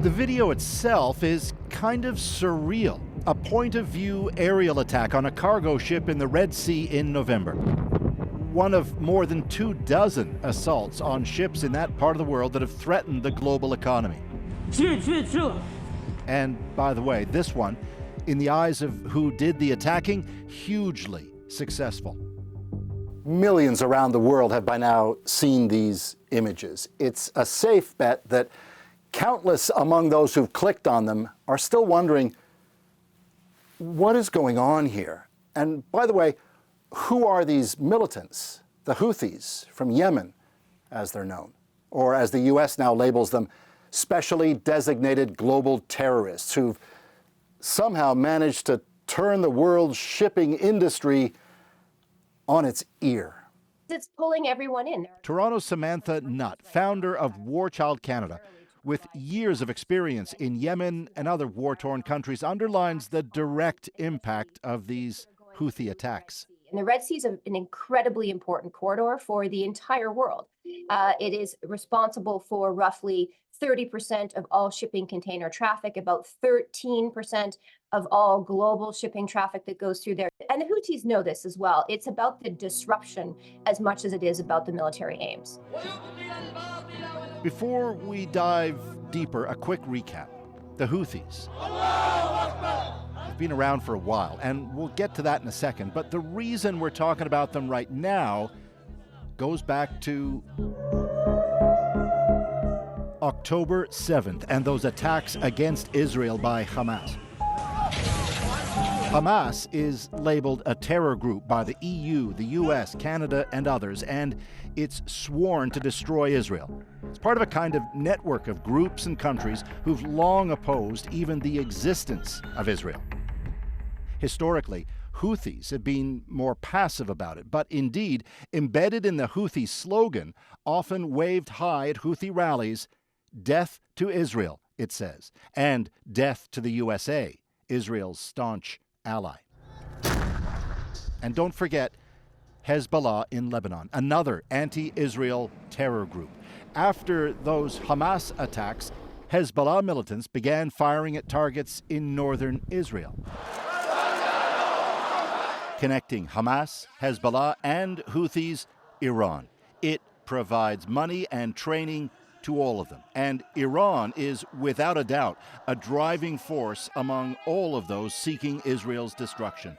The video itself is kind of surreal. A point-of-view aerial attack on a cargo ship in the Red Sea in November. One of more than 24 assaults on ships in that part of the world that have threatened the global economy. And by the way, this one, in the eyes of who did the attacking, hugely successful. Millions around the world have by now seen these images. It's a safe bet that countless among those who've clicked on them are still wondering, what is going on here? And by the way, who are these militants, the Houthis from Yemen, as they're known, or as the US now labels them, specially designated global terrorists who've somehow managed to turn the world's shipping industry on its ear? It's pulling everyone in. Toronto's Samantha Nutt, founder of War Child Canada, with years of experience in Yemen and other war-torn countries, underlines the direct impact of these Houthi attacks. And the Red Sea is an incredibly important corridor for the entire world. It is responsible for roughly 30% of all shipping container traffic, about 13% of all global shipping traffic that goes through there. And the Houthis know this as well. It's about the disruption as much as it is about the military aims. Before we dive deeper, a quick recap. The Houthis have been around for a while, and we'll get to that in a second. But the reason we're talking about them right now goes back to October 7th and those attacks against Israel by Hamas. Hamas is labeled a terror group by the EU, the US, Canada, and others, and it's sworn to destroy Israel. It's part of a kind of network of groups and countries who've long opposed even the existence of Israel. Historically, Houthis have been more passive about it, but indeed, embedded in the Houthi slogan, often waved high at Houthi rallies, "Death to Israel," it says, and "Death to the USA," Israel's staunch ally. And don't forget Hezbollah in Lebanon, another anti-Israel terror group. After those Hamas attacks, Hezbollah militants began firing at targets in northern Israel. Connecting Hamas, Hezbollah, and Houthis, Iran. It provides money and training to all of them. And Iran is, without a doubt, a driving force among all of those seeking Israel's destruction.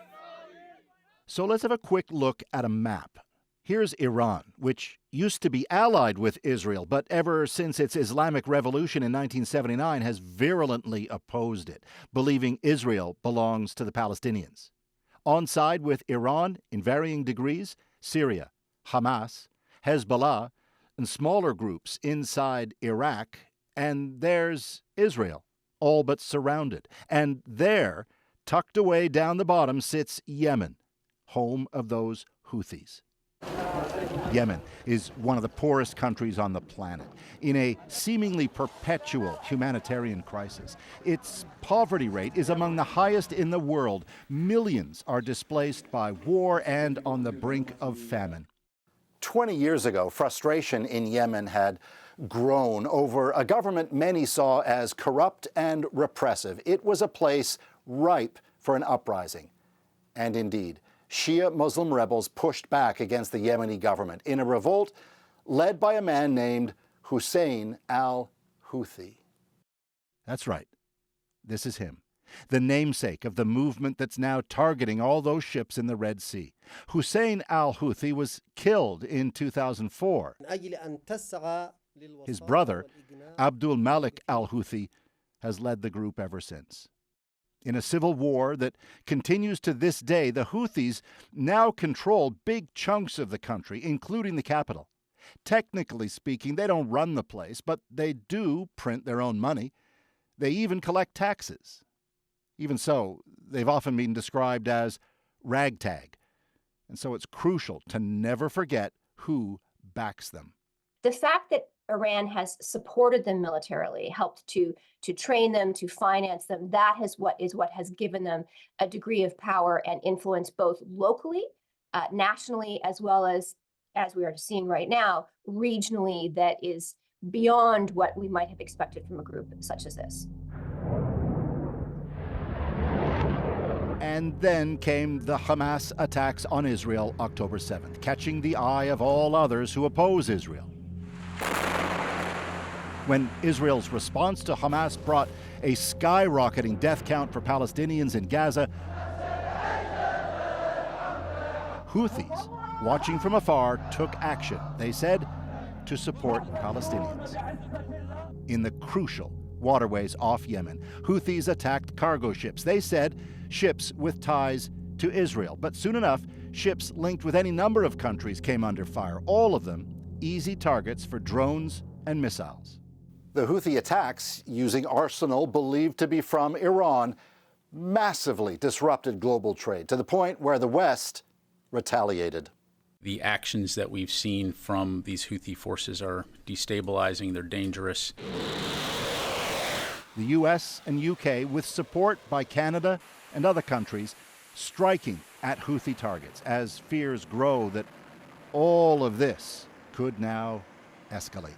So let's have a quick look at a map. Here's Iran, which used to be allied with Israel, but ever since its Islamic Revolution in 1979 has virulently opposed it, believing Israel belongs to the Palestinians. On side with Iran, in varying degrees, Syria, Hamas, Hezbollah, and smaller groups inside Iraq, and there's Israel, all but surrounded. And there, tucked away down the bottom, sits Yemen, home of those Houthis. Yemen is one of the poorest countries on the planet, in a seemingly perpetual humanitarian crisis. Its poverty rate is among the highest in the world. Millions are displaced by war and on the brink of famine. 20 years ago, frustration in Yemen had grown over a government many saw as corrupt and repressive. It was a place ripe for an uprising. And indeed, Shia Muslim rebels pushed back against the Yemeni government in a revolt led by a man named Hussein al-Houthi. That's right. This is him, the namesake of the movement that's now targeting all those ships in the Red Sea. Hussein al-Houthi was killed in 2004. His brother, Abdul Malik al-Houthi, has led the group ever since. In a civil war that continues to this day, the Houthis now control big chunks of the country, including the capital. Technically speaking, they don't run the place, but they do print their own money. They even collect taxes. Even so, they've often been described as ragtag. And so it's crucial to never forget who backs them. The fact that Iran has supported them militarily, helped to train them, to finance them, that is what has given them a degree of power and influence both locally, nationally, as well as we are seeing right now, regionally, that is beyond what we might have expected from a group such as this. And then came the Hamas attacks on Israel October 7th, catching the eye of all others who oppose Israel. When Israel's response to Hamas brought a skyrocketing death count for Palestinians in Gaza, Houthis, watching from afar, took action, they said, to support Palestinians. In the crucial waterways off Yemen, Houthis attacked cargo ships. They said ships with ties to Israel. But soon enough, ships linked with any number of countries came under fire, all of them easy targets for drones and missiles. The Houthi attacks, using Arsenault believed to be from Iran, massively disrupted global trade to the point where the West retaliated. The actions that we've seen from these Houthi forces are destabilizing, they're dangerous. The US and UK, with support by Canada and other countries, striking at Houthi targets as fears grow that all of this could now escalate.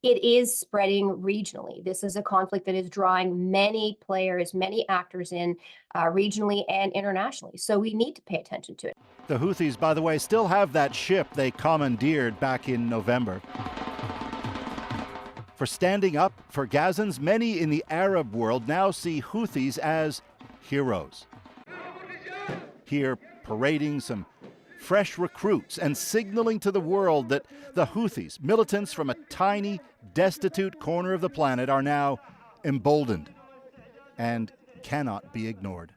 It is spreading regionally. This is a conflict that is drawing many players, many actors in regionally and internationally. So we need to pay attention to it. The Houthis, by the way, still have that ship they commandeered back in November. For standing up for Gazans, many in the Arab world now see Houthis as heroes. Here, parading some fresh recruits and signaling to the world that the Houthis, militants from a tiny, destitute corner of the planet, are now emboldened and cannot be ignored.